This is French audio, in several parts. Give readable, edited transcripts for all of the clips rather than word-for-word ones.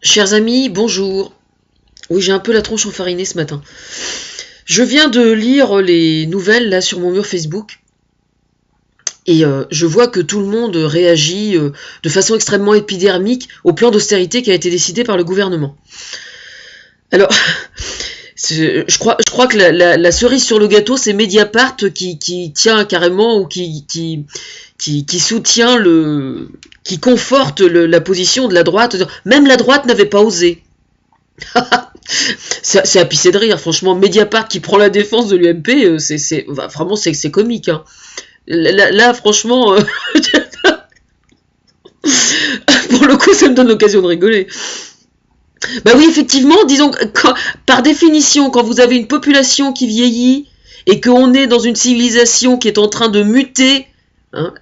Chers amis, bonjour. Oui, j'ai un peu la tronche enfarinée ce matin. Je viens de lire les nouvelles là sur mon mur Facebook et je vois que tout le monde réagit de façon extrêmement épidermique au plan d'austérité qui a été décidé par le gouvernement. Alors, je crois que la cerise sur le gâteau, c'est Mediapart qui tient carrément ou qui soutient qui conforte la position de la droite. Même la droite n'avait pas osé. C'est à pisser de rire, franchement. Mediapart qui prend la défense de l'UMP, vraiment c'est comique. Hein. Là, franchement, pour le coup, ça me donne l'occasion de rigoler. Bah oui, effectivement, disons, par définition, quand vous avez une population qui vieillit et qu'on est dans une civilisation qui est en train de muter, hein,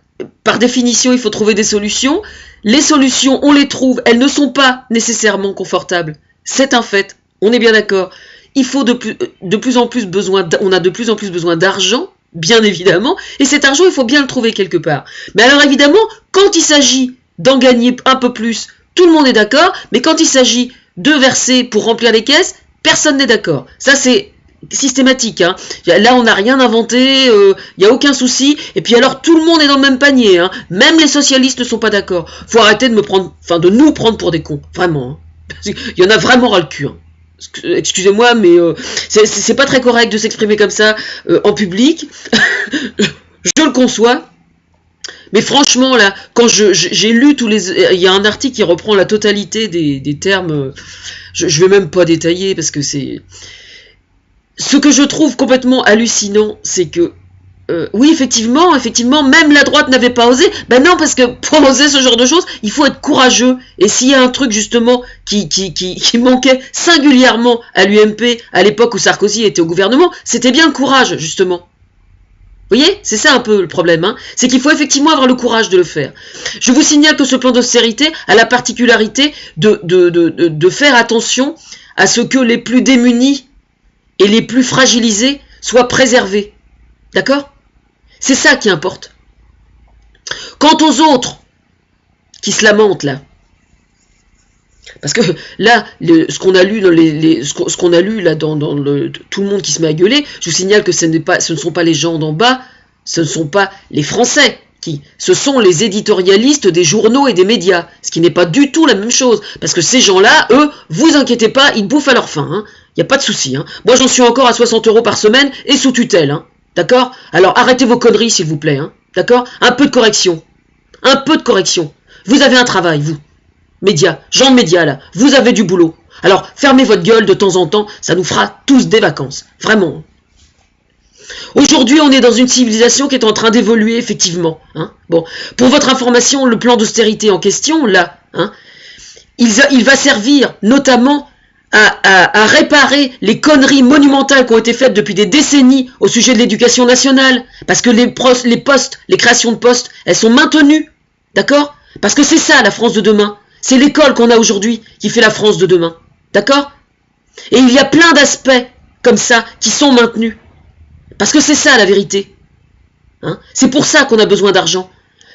par définition, il faut trouver des solutions. Les solutions, on les trouve, elles ne sont pas nécessairement confortables. C'est un fait, on est bien d'accord. Il faut on a de plus en plus besoin d'argent, bien évidemment, et cet argent, il faut bien le trouver quelque part. Mais alors évidemment, quand il s'agit d'en gagner un peu plus, tout le monde est d'accord, mais quand il s'agit de verser pour remplir les caisses, personne n'est d'accord. Ça, c'est systématique. Hein. Là, on n'a rien inventé, il n'y a aucun souci. Et puis alors, tout le monde est dans le même panier. Hein. Même les socialistes ne sont pas d'accord. Faut arrêter de nous prendre pour des cons. Vraiment. Hein. Il y en a vraiment ras le cul. Hein. Excusez-moi, mais c'est pas très correct de s'exprimer comme ça en public. Je le conçois. Mais franchement, là, quand j'ai lu il y a un article qui reprend la totalité des termes, je vais même pas détailler parce que c'est... Ce que je trouve complètement hallucinant, c'est que, oui, effectivement, même la droite n'avait pas osé. Ben non, parce que pour oser ce genre de choses, il faut être courageux. Et s'il y a un truc, justement, qui manquait singulièrement à l'UMP, à l'époque où Sarkozy était au gouvernement, c'était bien le courage, justement. Vous voyez, c'est ça un peu le problème, hein. C'est qu'il faut effectivement avoir le courage de le faire. Je vous signale que ce plan d'austérité a la particularité de faire attention à ce que les plus démunis et les plus fragilisés soient préservés. D'accord ? C'est ça qui importe. Quant aux autres qui se lamentent là, parce que là, ce qu'on a lu dans tout le monde qui se met à gueuler, je vous signale que ce ne sont pas les gens d'en bas, ce ne sont pas les Français ce sont les éditorialistes des journaux et des médias, ce qui n'est pas du tout la même chose, parce que ces gens-là, eux, vous inquiétez pas, ils bouffent à leur faim, hein. Y a pas de souci, hein. Moi, j'en suis encore à 60 € par semaine et sous tutelle, hein. D'accord ? Alors, arrêtez vos conneries, s'il vous plaît, hein. D'accord ? Un peu de correction. Un peu de correction. Vous avez un travail, vous. Médias, gens de médias, là. Vous avez du boulot. Alors, fermez votre gueule de temps en temps, ça nous fera tous des vacances. Vraiment. Aujourd'hui, on est dans une civilisation qui est en train d'évoluer, effectivement. Hein. Bon, pour votre information, le plan d'austérité en question, là, hein, il va servir notamment à réparer les conneries monumentales qui ont été faites depuis des décennies au sujet de l'éducation nationale. Parce que les créations de postes, elles sont maintenues. D'accord ? Parce que c'est ça, la France de demain. C'est l'école qu'on a aujourd'hui qui fait la France de demain. D'accord ? Et il y a plein d'aspects comme ça qui sont maintenus. Parce que c'est ça la vérité. Hein ? C'est pour ça qu'on a besoin d'argent.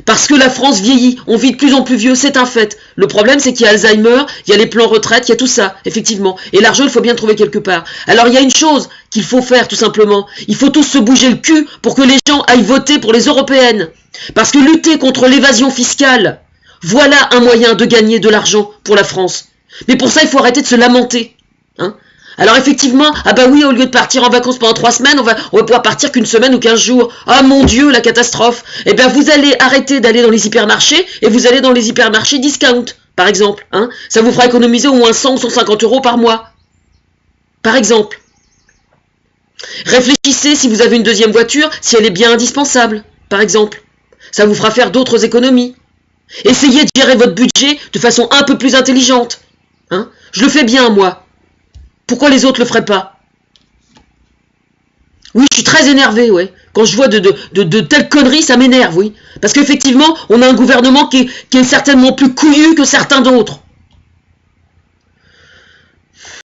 Parce que la France vieillit, on vit de plus en plus vieux, c'est un fait. Le problème, c'est qu'il y a Alzheimer, il y a les plans retraite, il y a tout ça, effectivement. Et l'argent, il faut bien le trouver quelque part. Alors, il y a une chose qu'il faut faire, tout simplement. Il faut tous se bouger le cul pour que les gens aillent voter pour les européennes. Parce que lutter contre l'évasion fiscale, voilà un moyen de gagner de l'argent pour la France. Mais pour ça, il faut arrêter de se lamenter. Hein ? Alors effectivement, ah bah oui, au lieu de partir en vacances pendant 3 semaines, on va pouvoir partir qu'une semaine ou 15 jours. Ah mon Dieu, la catastrophe. Eh bien, vous allez arrêter d'aller dans les hypermarchés et vous allez dans les hypermarchés discount, par exemple. Hein. Ça vous fera économiser au moins 100 ou 150 € par mois. Par exemple. Réfléchissez si vous avez une deuxième voiture, si elle est bien indispensable, par exemple. Ça vous fera faire d'autres économies. Essayez de gérer votre budget de façon un peu plus intelligente. Hein. Je le fais bien, moi. Pourquoi les autres le feraient pas? Oui, je suis très énervé, ouais. Quand je vois de telles conneries, ça m'énerve, oui. Parce qu'effectivement, on a un gouvernement qui est certainement plus couillu que certains d'autres.